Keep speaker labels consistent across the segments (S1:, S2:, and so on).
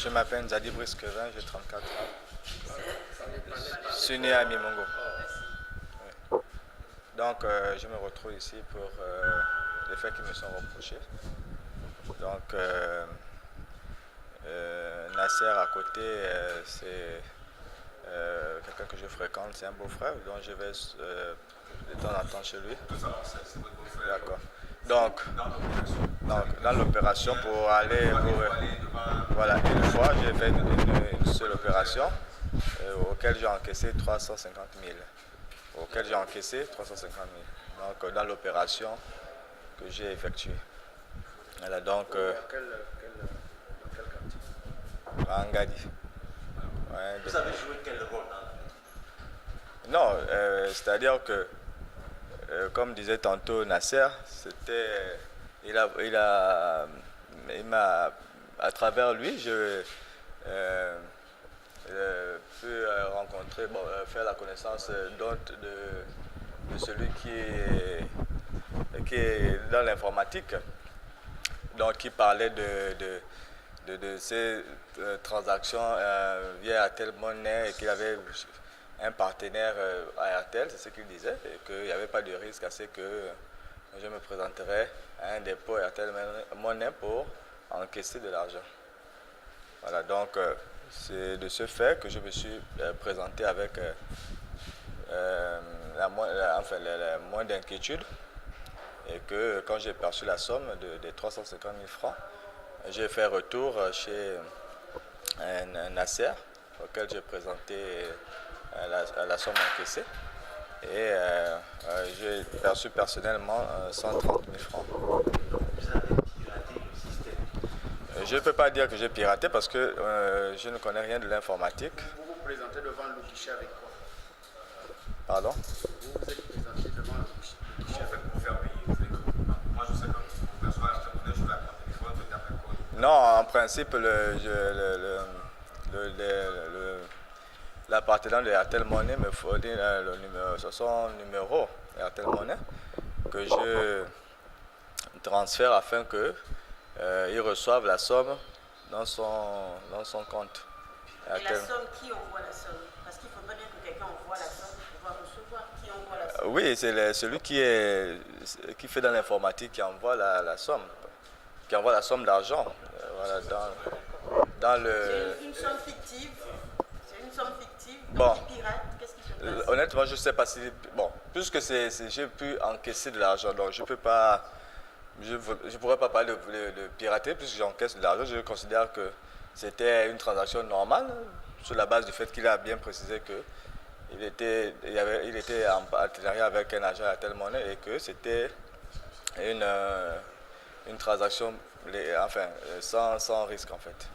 S1: Je m'appelle Zadi Brisquevin, j'ai 34 ans. Je suis né à Mimongo. Ouais. Donc, je me retrouve ici pour les faits qui me sont reprochés. Donc, Nasser à côté, c'est quelqu'un que je fréquente, c'est un beau-frère, donc je vais de temps en temps chez lui. D'accord. Donc, dans l'opération pour aller voilà, une fois j'ai fait une seule opération auquel j'ai encaissé 350 000. Auquel j'ai encaissé 350 000. Donc dans l'opération que j'ai effectuée. Voilà, donc
S2: dans quel quartier?
S1: à Ngadi. Ouais,
S2: Vous avez joué quel rôle?
S1: Non, c'est-à-dire que comme disait tantôt Nasser, c'était, il m'a, à travers lui, je pu rencontrer, faire la connaissance de celui qui est dans l'informatique, donc qui parlait de ces transactions via Airtel Money et qu'il avait un partenaire à Airtel, c'est ce qu'il disait, et qu'il n'y avait pas de risque à ce que je me présenterais à un dépôt Airtel Money pour encaisser de l'argent. Voilà, donc c'est de ce fait que je me suis présenté avec la moins d'inquiétude et que quand j'ai perçu la somme de 350 000 francs, j'ai fait retour chez un Nasser auquel j'ai présenté la somme encaissée et j'ai perçu personnellement 130 000 francs.
S2: Vous avez piraté le système.
S1: Je ne peux pas dire que j'ai piraté parce que je ne connais rien de l'informatique.
S3: Vous vous présentez devant le guichet avec quoi?
S1: Pardon?
S3: Vous vous êtes présenté devant le guichet avec
S2: Pour faire payer, vous êtes comment? Moi, je sais que vous percevez la monnaie, je vais appeler mon téléphone, vous tapez quoi?
S1: Non, en principe, l'appartenant de Airtel Money me fournit le numéro, son numéro Airtel Money que je transfère afin que il reçoive la somme dans son compte.
S4: Et la somme, qui envoie la somme? Parce qu'il faudrait bien que quelqu'un envoie la somme pour pouvoir recevoir. Qui envoie la somme?
S1: Oui, c'est celui qui fait dans l'informatique qui envoie la somme, qui envoie la somme d'argent. Voilà, dans le.
S4: C'est une somme fictive. C'est une somme fictive.
S1: Bon.
S4: Donc, il pirate, qu'est-ce qui se passe?
S1: Honnêtement, je ne sais pas si. Bon, puisque j'ai pu encaisser de l'argent, donc je peux pas. Je ne pourrais pas parler de pirater puisque j'encaisse de l'argent. Je considère que c'était une transaction normale sur la base du fait qu'il a bien précisé que il était en partenariat avec un agent à Airtel Money et que c'était une transaction sans risque en fait.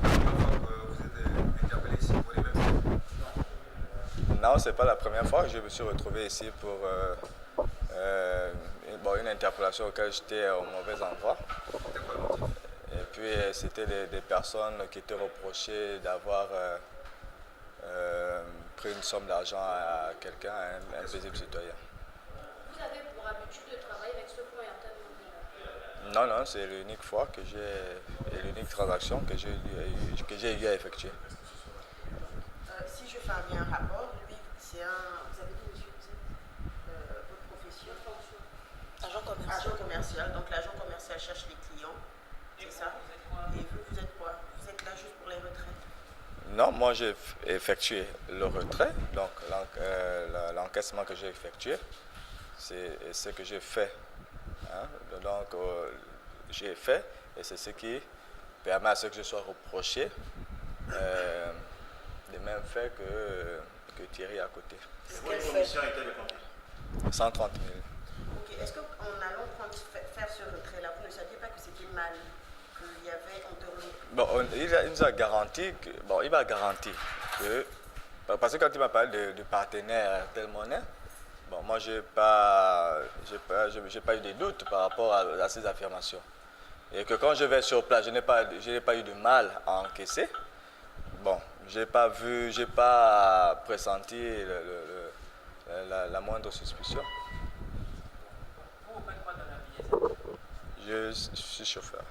S2: Vous êtes interpellé ici pour les mêmes choses?
S1: Non, c'est pas la première fois que je me suis retrouvé ici pour une interpellation auquel j'étais au mauvais endroit. Et puis c'était des personnes qui étaient reprochées d'avoir pris une somme d'argent à quelqu'un, à un paisible citoyen.
S5: Vous avez pour habitude de travailler avec ce fonds Airtel Money?
S1: Non, c'est l'unique fois que et l'unique transaction que j'ai eu à effectuer.
S4: Si je fais bien un rapport, lui, c'est un. Vous avez dit, monsieur, vous êtes votre profession?
S5: Agent commercial.
S4: Agent commercial. Donc l'agent commercial cherche les clients. C'est ça? Et vous êtes quoi? Vous êtes là juste pour les retraits?
S1: Non, moi j'ai effectué le retrait, donc l'encaissement que j'ai effectué, c'est ce que j'ai fait. Hein? Donc j'ai fait et c'est ce qui permet à ce que je sois reproché des mêmes faits que Thierry à côté.
S2: Votre commission était de combien?
S1: 130 000.
S4: Ok. Est-ce qu'en allant faire ce retrait-là, vous ne saviez pas que c'était mal, qu'il y avait interrompu?
S1: Bon, il nous a garanti il m'a garanti que, parce que quand il m'a parlé de partenaire Airtel Money, bon, moi j'ai pas eu de doute par rapport à ces affirmations. Et que quand je vais sur place, je n'ai pas eu de mal à encaisser. Bon, j'ai pas pressenti la moindre suspicion.
S5: Vous faites quoi dans la vie?
S1: Je suis chauffeur.